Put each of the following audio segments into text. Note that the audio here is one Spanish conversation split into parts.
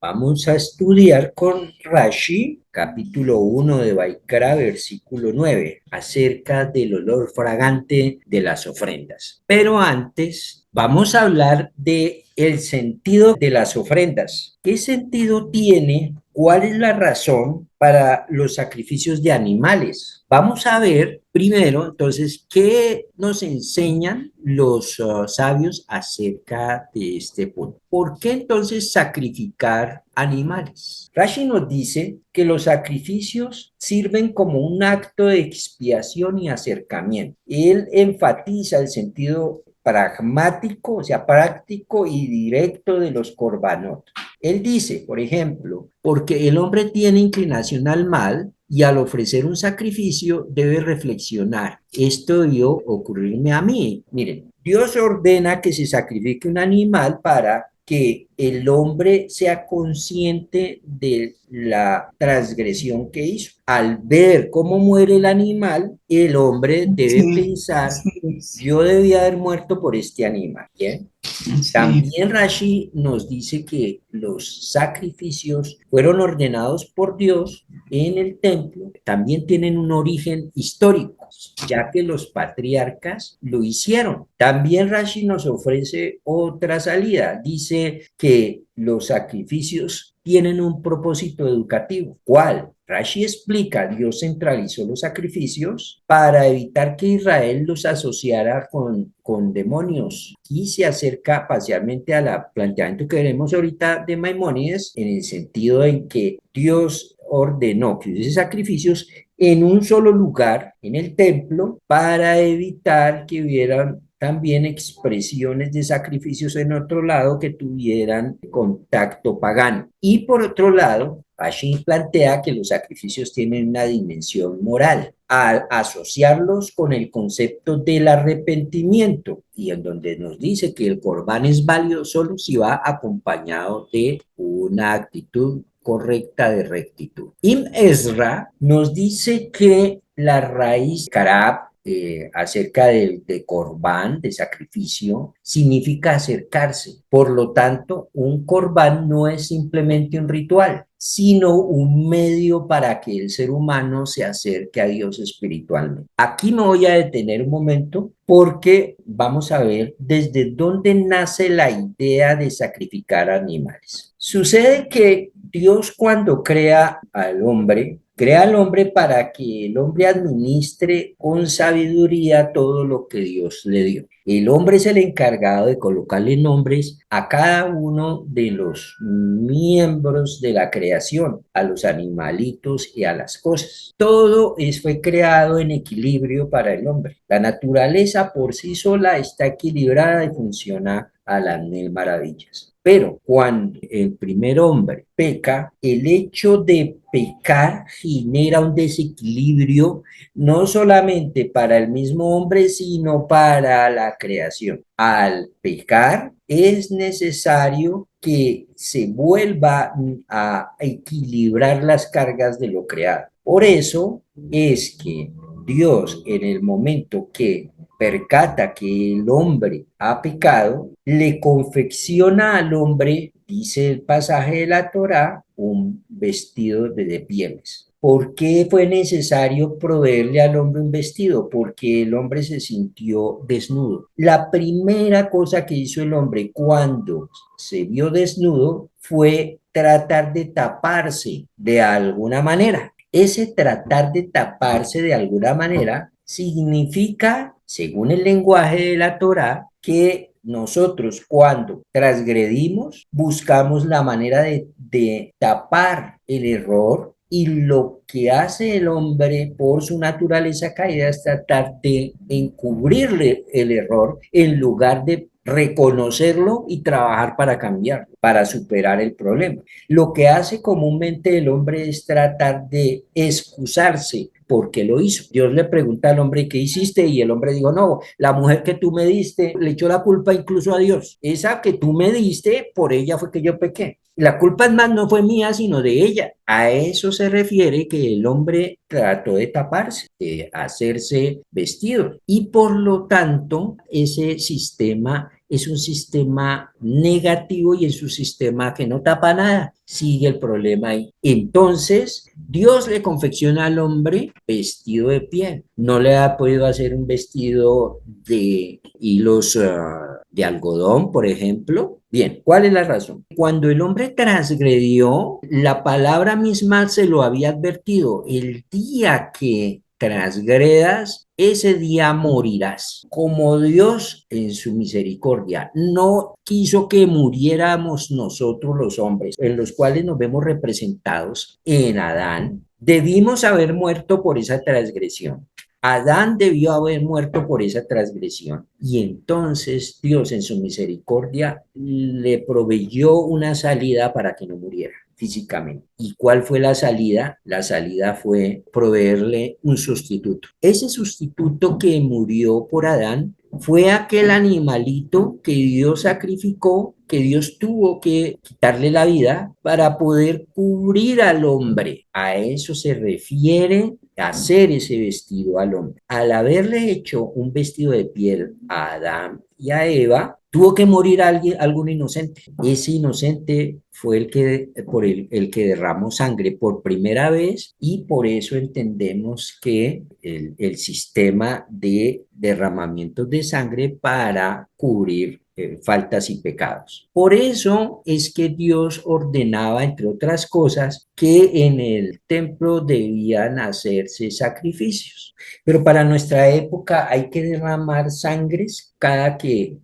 Vamos a estudiar con Rashi, capítulo 1 de Baikra, versículo 9, acerca del olor fragante de las ofrendas. Pero antes, vamos a hablar de el sentido de las ofrendas. ¿Qué sentido tiene? ¿Cuál es la razón para los sacrificios de animales? Vamos a ver primero, entonces, qué nos enseñan los sabios acerca de este punto. ¿Por qué entonces sacrificar animales? Rashi nos dice que los sacrificios sirven como un acto de expiación y acercamiento. Él enfatiza el sentido pragmático, o sea, práctico y directo de los korbanot. Él dice, por ejemplo, porque el hombre tiene inclinación al mal y al ofrecer un sacrificio debe reflexionar. Esto debió ocurrirme a mí. Miren, Dios ordena que se sacrifique un animal para que el hombre sea consciente de la transgresión que hizo. Al ver cómo muere el animal, el hombre debe Sí, pensar, así es, yo debía haber muerto por este animal. ¿Bien? así es. También Rashi nos dice que los sacrificios fueron ordenados por Dios en el templo, también tienen un origen histórico, ya que los patriarcas lo hicieron. También Rashi nos ofrece otra salida, dice que los sacrificios tienen un propósito educativo. ¿Cuál? Rashi explica, Dios centralizó los sacrificios para evitar que Israel los asociara con demonios y se acerca parcialmente al planteamiento que veremos ahorita de Maimónides en el sentido en que Dios ordenó que hubiese sacrificios en un solo lugar, en el templo, para evitar que hubieran también expresiones de sacrificios en otro lado que tuvieran contacto pagano. Y por otro lado, Rashi plantea que los sacrificios tienen una dimensión moral al asociarlos con el concepto del arrepentimiento y en donde nos dice que el corbán es válido solo si va acompañado de una actitud correcta de rectitud. Im Ezra nos dice que la raíz karab acerca de corbán, de sacrificio, significa acercarse. Por lo tanto, un corbán no es simplemente un ritual, sino un medio para que el ser humano se acerque a Dios espiritualmente. Aquí me voy a detener un momento porque vamos a ver desde dónde nace la idea de sacrificar animales. Sucede que Dios cuando crea al hombre para que el hombre administre con sabiduría todo lo que Dios le dio. El hombre es el encargado de colocarle nombres a cada uno de los miembros de la creación, a los animalitos y a las cosas. Fue creado en equilibrio para el hombre. La naturaleza por sí sola está equilibrada y funciona a las mil maravillas. Pero cuando el primer hombre peca, el hecho de pecar genera un desequilibrio no solamente para el mismo hombre, sino para la creación. Al pecar es necesario que se vuelva a equilibrar las cargas de lo creado. Por eso es que Dios, en el momento que percata que el hombre ha pecado, le confecciona al hombre, dice el pasaje de la Torá, un vestido de pieles. ¿Por qué fue necesario proveerle al hombre un vestido? Porque el hombre se sintió desnudo. La primera cosa que hizo el hombre cuando se vio desnudo fue tratar de taparse de alguna manera. Ese tratar de taparse de alguna manera significa, según el lenguaje de la Torá, que nosotros cuando transgredimos buscamos la manera de tapar el error y lo que hace el hombre por su naturaleza caída es tratar de encubrirle el error en lugar de reconocerlo y trabajar para cambiarlo, para superar el problema. Lo que hace comúnmente el hombre es tratar de excusarse porque lo hizo. Dios le pregunta al hombre, ¿qué hiciste? Y el hombre dijo, no, la mujer que tú me diste le echó la culpa incluso a Dios. Esa que tú me diste, por ella fue que yo pequé. La culpa es más no fue mía, sino de ella. A eso se refiere que el hombre trató de taparse, de hacerse vestido. Y por lo tanto, ese sistema es un sistema negativo y es un sistema que no tapa nada, sigue el problema ahí. Entonces, Dios le confecciona al hombre vestido de piel. No le ha podido hacer un vestido de hilos de algodón, por ejemplo. Bien, ¿cuál es la razón? Cuando el hombre transgredió, la palabra misma se lo había advertido. El día que transgredas, ese día morirás. Como Dios en su misericordia no quiso que muriéramos nosotros los hombres, en los cuales nos vemos representados en Adán, debimos haber muerto por esa transgresión. Adán debió haber muerto por esa transgresión y entonces Dios en su misericordia le proveyó una salida para que no muriera físicamente. ¿Y cuál fue la salida? La salida fue proveerle un sustituto. Ese sustituto que murió por Adán fue aquel animalito que Dios sacrificó, que Dios tuvo que quitarle la vida para poder cubrir al hombre. A eso se refiere hacer ese vestido al hombre. Al haberle hecho un vestido de piel a Adán y a Eva, tuvo que morir alguien, algún inocente. Ese inocente fue el que derramó sangre por primera vez y por eso entendemos que el sistema de derramamiento de sangre para cubrir faltas y pecados. Por eso es que Dios ordenaba, entre otras cosas, que en el templo debían hacerse sacrificios. Pero para nuestra época hay que derramar sangres cada que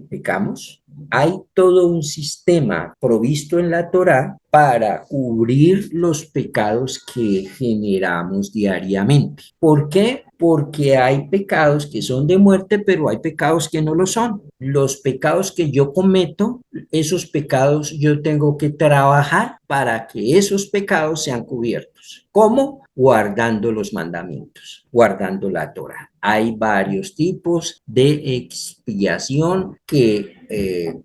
pecamos. Hay todo un sistema provisto en la Torá para cubrir los pecados que generamos diariamente. ¿Por qué? Porque hay pecados que son de muerte, pero hay pecados que no lo son. Los pecados que yo cometo, esos pecados yo tengo que trabajar para que esos pecados sean cubiertos. ¿Cómo? Guardando los mandamientos, guardando la Torá. Hay varios tipos de expiación que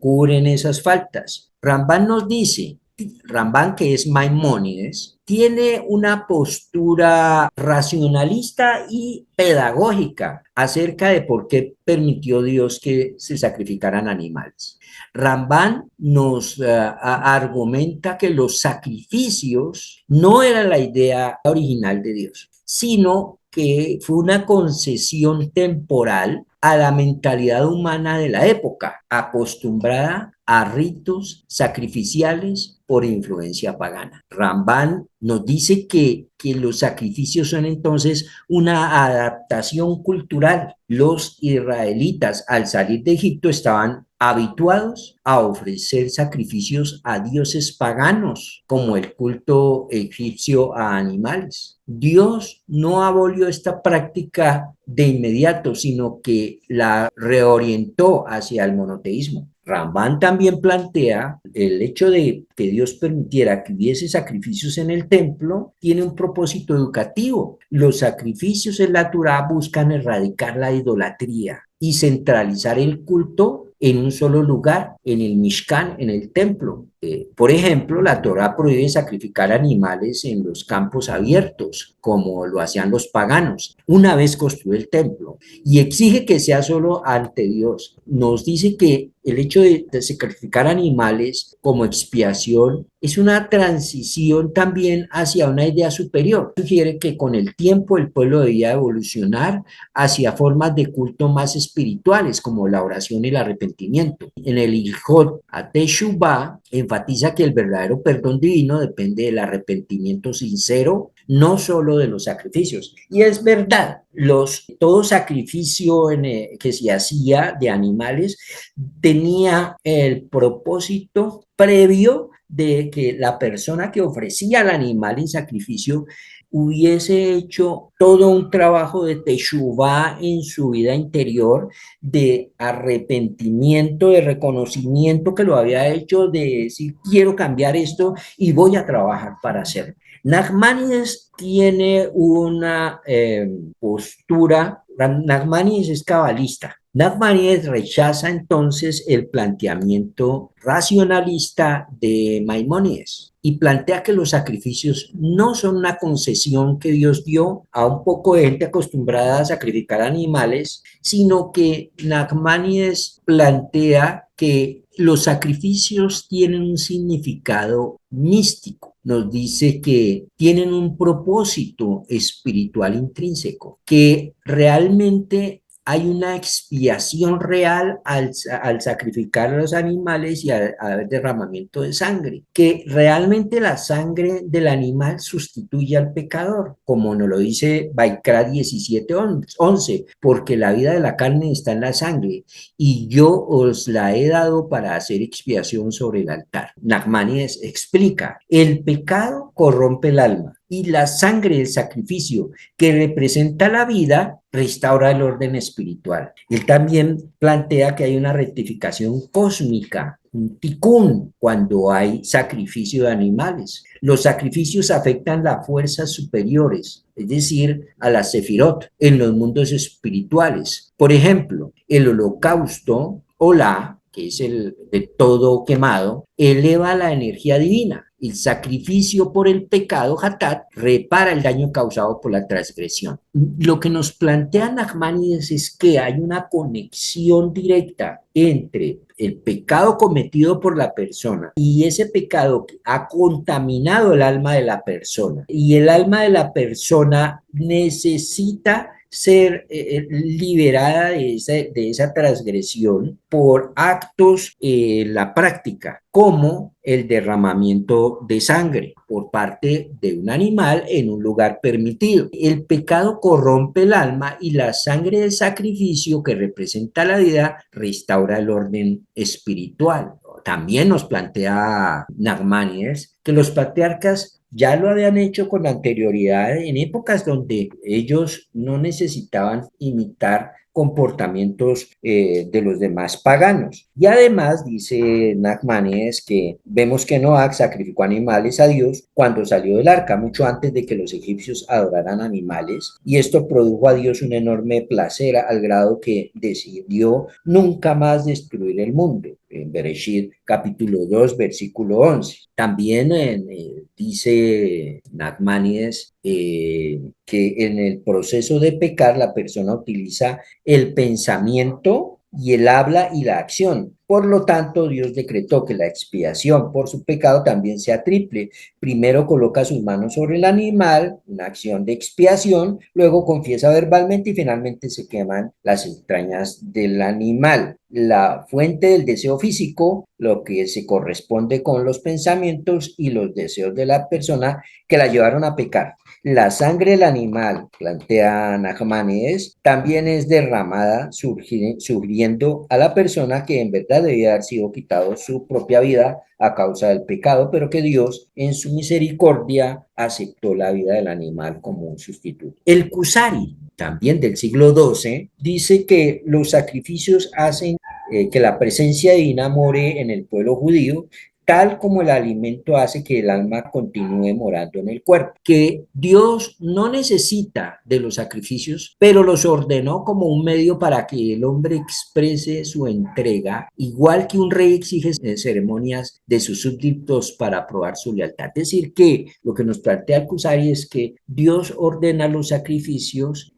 cubren esas faltas. Rambán nos dice, Rambán, que es Maimónides, tiene una postura racionalista y pedagógica acerca de por qué permitió Dios que se sacrificaran animales. Rambán nos argumenta que los sacrificios no era la idea original de Dios, sino que fue una concesión temporal a la mentalidad humana de la época, acostumbrada a ritos sacrificiales por influencia pagana. Rambán nos dice que los sacrificios son entonces una adaptación cultural. Los israelitas al salir de Egipto estaban habituados a ofrecer sacrificios a dioses paganos, como el culto egipcio a animales. Dios no abolió esta práctica de inmediato, sino que la reorientó hacia el monoteísmo. Rambán también plantea el hecho de que Dios permitiera que hubiese sacrificios en el templo, tiene un propósito educativo. Los sacrificios en la Torá buscan erradicar la idolatría y centralizar el culto en un solo lugar, en el Mishkan, en el templo. Por ejemplo, la Torá prohíbe sacrificar animales en los campos abiertos, como lo hacían los paganos, una vez construido el templo, y exige que sea solo ante Dios. Nos dice que el hecho de sacrificar animales como expiación es una transición también hacia una idea superior. Sugiere que con el tiempo el pueblo debía evolucionar hacia formas de culto más espirituales, como la oración y el arrepentimiento. En el Ilhot Teshuvah enfatiza que el verdadero perdón divino depende del arrepentimiento sincero, no solo de los sacrificios. Y es verdad, todo sacrificio que se hacía de animales tenía el propósito previo de que la persona que ofrecía al animal en sacrificio hubiese hecho todo un trabajo de teshuvá en su vida interior, de arrepentimiento, de reconocimiento que lo había hecho, de decir, quiero cambiar esto y voy a trabajar para hacerlo. Nachmanides tiene una postura, Nachmanides es cabalista, Nachmanides rechaza entonces el planteamiento racionalista de Maimónides y plantea que los sacrificios no son una concesión que Dios dio a un poco de gente acostumbrada a sacrificar animales, sino que Nachmanides plantea que los sacrificios tienen un significado místico. Nos dice que tienen un propósito espiritual intrínseco, que realmente hay una expiación real al sacrificar a los animales y al derramamiento de sangre, que realmente la sangre del animal sustituye al pecador, como nos lo dice Baikra 17:11, porque la vida de la carne está en la sangre y yo os la he dado para hacer expiación sobre el altar. Nachmanides explica, el pecado corrompe el alma y la sangre del sacrificio que representa la vida restaura el orden espiritual. Él también plantea que hay una rectificación cósmica, un tikkun, cuando hay sacrificio de animales. Los sacrificios afectan las fuerzas superiores, es decir, a la sefirot, en los mundos espirituales. Por ejemplo, el holocausto, Olá, que es el de todo quemado, eleva la energía divina. El sacrificio por el pecado, Hatat, repara el daño causado por la transgresión. Lo que nos plantea Nachmanides es que hay una conexión directa entre el pecado cometido por la persona y ese pecado que ha contaminado el alma de la persona. Y el alma de la persona necesita ser liberada de esa transgresión por actos en la práctica, como el derramamiento de sangre por parte de un animal en un lugar permitido. El pecado corrompe el alma y la sangre del sacrificio que representa la vida restaura el orden espiritual. También nos plantea Nachmanides que los patriarcas ya lo habían hecho con anterioridad en épocas donde ellos no necesitaban imitar comportamientos de los demás paganos. Y además dice Nachmanides que vemos que Noach sacrificó animales a Dios cuando salió del arca, mucho antes de que los egipcios adoraran animales, y esto produjo a Dios un enorme placer al grado que decidió nunca más destruir el mundo. En Bereshit capítulo 2, versículo 11. También dice Nachmanides que en el proceso de pecar la persona utiliza el pensamiento y el habla y la acción. Por lo tanto, Dios decretó que la expiación por su pecado también sea triple. Primero coloca sus manos sobre el animal, una acción de expiación, luego confiesa verbalmente y finalmente se queman las entrañas del animal. La fuente del deseo físico, lo que se corresponde con los pensamientos y los deseos de la persona que la llevaron a pecar. La sangre del animal, plantea Nachmanides, también es derramada sugiriendo a la persona que en verdad debía haber sido quitado su propia vida a causa del pecado, pero que Dios en su misericordia aceptó la vida del animal como un sustituto. El Kusari, también del siglo XII, dice que los sacrificios hacen que la presencia divina more en el pueblo judío, tal como el alimento hace que el alma continúe morando en el cuerpo, que Dios no necesita de los sacrificios, pero los ordenó como un medio para que el hombre exprese su entrega, igual que un rey exige ceremonias de sus súbditos para probar su lealtad. Es decir, que lo que nos plantea el Kusari es que Dios ordena los sacrificios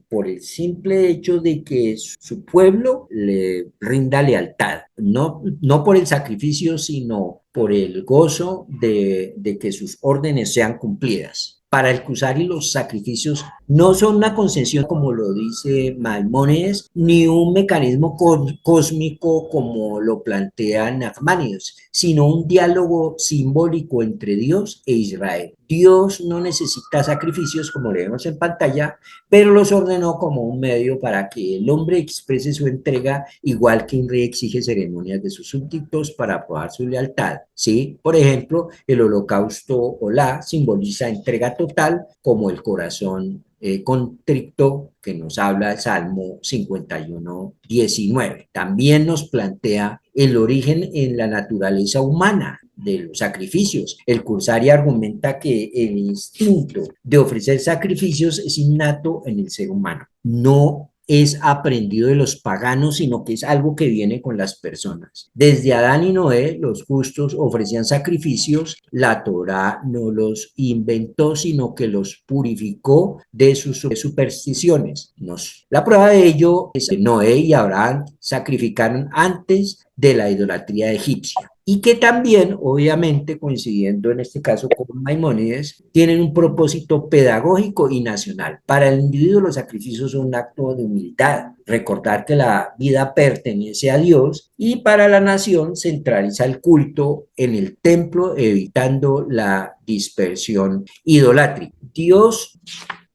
por el simple hecho de que su pueblo le rinda lealtad, no por el sacrificio, sino por el gozo de que sus órdenes sean cumplidas. Para el Kusari los sacrificios no son una concesión como lo dice Maimónides, ni un mecanismo cósmico como lo plantea Nachmanides, sino un diálogo simbólico entre Dios e Israel. Dios no necesita sacrificios como le vemos en pantalla, pero los ordenó como un medio para que el hombre exprese su entrega, igual que un rey exige ceremonias de sus súbditos para probar su lealtad. ¿Sí? Por ejemplo, el holocausto Olá simboliza entrega total, como el corazón contrito que nos habla el Salmo 51:19. También nos plantea el origen en la naturaleza humana de los sacrificios. El Kusari argumenta que el instinto de ofrecer sacrificios es innato en el ser humano, no es aprendido de los paganos, sino que es algo que viene con las personas. Desde Adán y Noé, los justos ofrecían sacrificios, la Torá no los inventó, sino que los purificó de sus supersticiones. La prueba de ello es que Noé y Abraham sacrificaron antes de la idolatría egipcia y que también, obviamente, coincidiendo en este caso con Maimónides, tienen un propósito pedagógico y nacional. Para el individuo los sacrificios son un acto de humildad, recordar que la vida pertenece a Dios, y para la nación centraliza el culto en el templo, evitando la dispersión idolátrica. Dios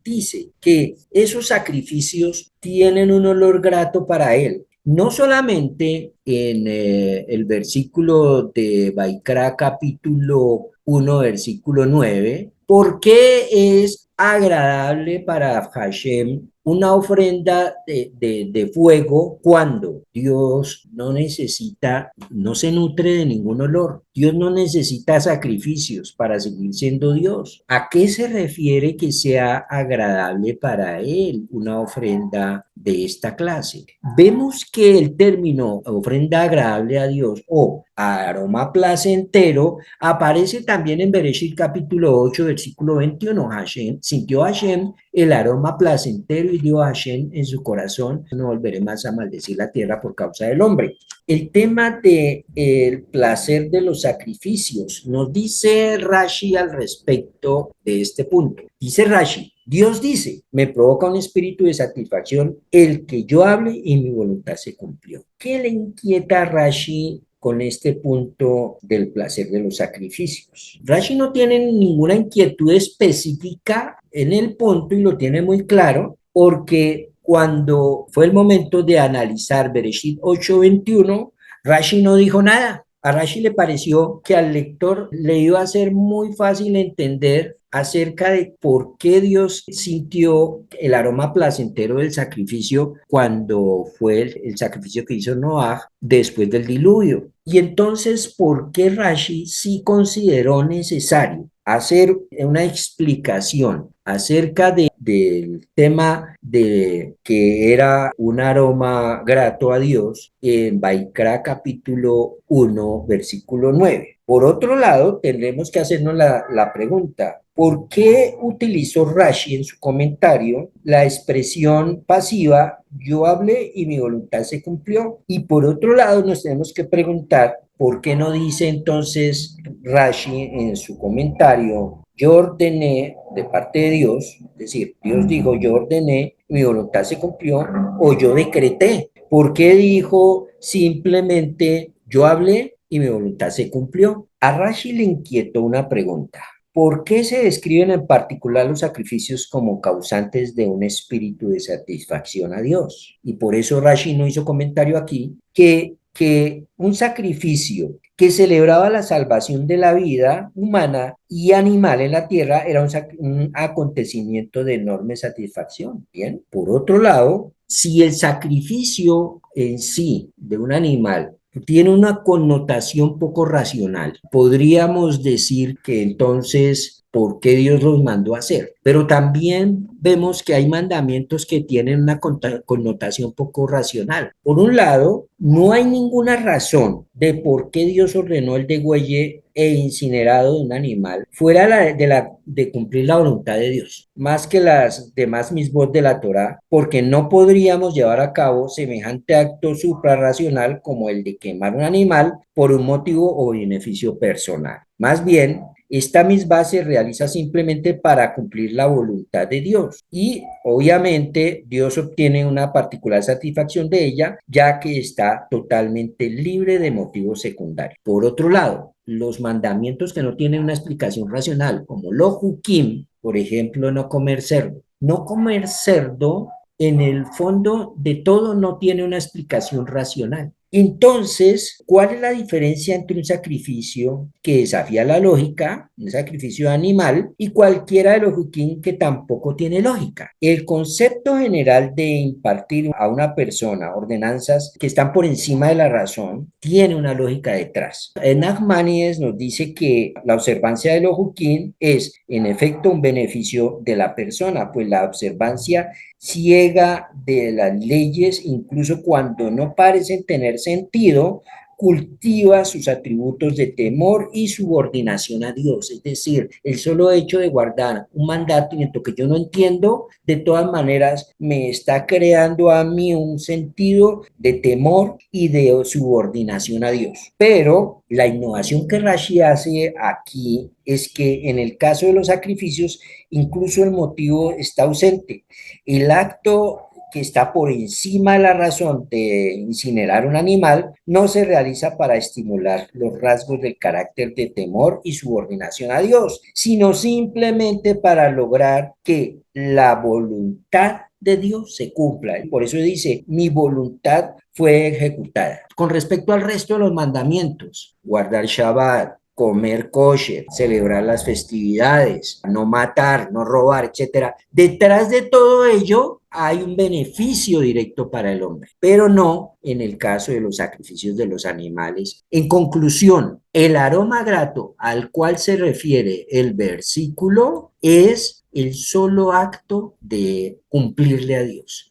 dice que esos sacrificios tienen un olor grato para él. No solamente en el versículo de Baikra capítulo 1, versículo 9, ¿por qué es agradable para Hashem una ofrenda de fuego cuando Dios no necesita, no se nutre de ningún olor? Dios no necesita sacrificios para seguir siendo Dios. ¿A qué se refiere que sea agradable para Él una ofrenda de esta clase? Vemos que el término ofrenda agradable a Dios o aroma placentero aparece también en Bereshit capítulo 8, versículo 21. Hashem, sintió Hashem el aroma placentero y dio a Hashem en su corazón: no volveré más a maldecir la tierra por causa del hombre. El tema del placer de los sacrificios, nos dice Rashi al respecto de este punto. Dice Rashi: Dios dice, me provoca un espíritu de satisfacción el que yo hable y mi voluntad se cumplió. ¿Qué le inquieta a Rashi con este punto del placer de los sacrificios? Rashi no tiene ninguna inquietud específica en el punto y lo tiene muy claro, porque cuando fue el momento de analizar Bereshit 8:21, Rashi no dijo nada. A Rashi le pareció que al lector le iba a ser muy fácil entender acerca de por qué Dios sintió el aroma placentero del sacrificio cuando fue el sacrificio que hizo Noah después del diluvio. Y entonces, ¿por qué Rashi sí consideró necesario hacer una explicación acerca del tema de que era un aroma grato a Dios en Baikra capítulo 1, versículo 9? Por otro lado, tendremos que hacernos la pregunta: ¿por qué utilizó Rashi en su comentario la expresión pasiva yo hablé y mi voluntad se cumplió? Y por otro lado, nos tenemos que preguntar por qué no dice entonces Rashi en su comentario yo ordené de parte de Dios, es decir, Dios dijo yo ordené, mi voluntad se cumplió, o yo decreté. ¿Por qué dijo simplemente yo hablé y mi voluntad se cumplió? A Rashi le inquietó una pregunta: ¿por qué se describen en particular los sacrificios como causantes de un espíritu de satisfacción a Dios? Y por eso Rashi no hizo comentario aquí que un sacrificio que celebraba la salvación de la vida humana y animal en la tierra era un acontecimiento de enorme satisfacción. Bien, por otro lado, si el sacrificio en sí de un animal tiene una connotación poco racional, podríamos decir que entonces, ¿por qué Dios los mandó a hacer? Pero también vemos que hay mandamientos que tienen una connotación poco racional. Por un lado, no hay ninguna razón de por qué Dios ordenó el degüelle e incinerado de un animal fuera de cumplir la voluntad de Dios, más que las demás mismos de la Torá, porque no podríamos llevar a cabo semejante acto suprarracional como el de quemar un animal por un motivo o beneficio personal. Más bien, esta misma se realiza simplemente para cumplir la voluntad de Dios y obviamente Dios obtiene una particular satisfacción de ella, ya que está totalmente libre de motivos secundarios. Por otro lado, los mandamientos que no tienen una explicación racional, como los hukim, por ejemplo, no comer cerdo. No comer cerdo, en el fondo de todo, no tiene una explicación racional. Entonces, ¿cuál es la diferencia entre un sacrificio que desafía la lógica, un sacrificio animal, y cualquiera de los hukim que tampoco tiene lógica? El concepto general de impartir a una persona ordenanzas que están por encima de la razón tiene una lógica detrás. Nachmanides nos dice que la observancia de los hukim es, en efecto, un beneficio de la persona, pues la observancia ciega de las leyes, incluso cuando no parecen tener sentido, cultiva sus atributos de temor y subordinación a Dios. Es decir, el solo hecho de guardar un mandamiento que yo no entiendo, de todas maneras me está creando a mí un sentido de temor y de subordinación a Dios. Pero la innovación que Rashi hace aquí es que en el caso de los sacrificios, incluso el motivo está ausente. El acto que está por encima de la razón de incinerar un animal, no se realiza para estimular los rasgos del carácter de temor y subordinación a Dios, sino simplemente para lograr que la voluntad de Dios se cumpla. Por eso dice, mi voluntad fue ejecutada. Con respecto al resto de los mandamientos, guardar Shabbat, comer kosher, celebrar las festividades, no matar, no robar, etcétera. Detrás de todo ello hay un beneficio directo para el hombre, pero no en el caso de los sacrificios de los animales. En conclusión, el aroma grato al cual se refiere el versículo es el solo acto de cumplirle a Dios.